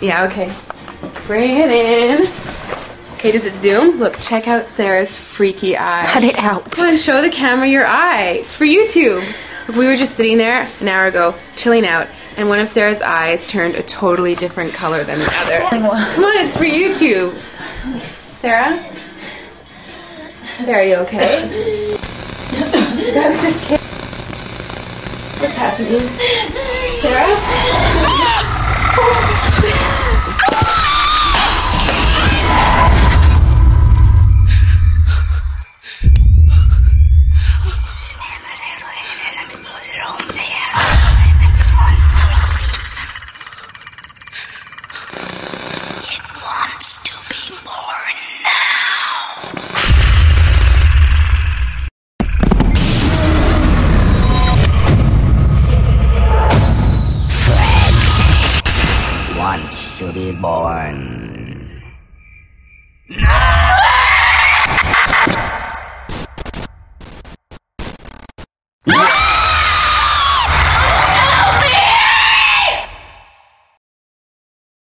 Yeah, okay. Bring it in. Okay, does it zoom? Look, check out Sarah's freaky eye. Cut it out. Come on, show the camera your eye. It's for YouTube. Look, we were just sitting there an hour ago, chilling out, and one of Sarah's eyes turned a totally different color than the other. Come on, it's for YouTube. Sarah? Sarah, are you okay? I was just kidding. What's happening? Sarah? It wants to be born now. Fred wants to be born. No!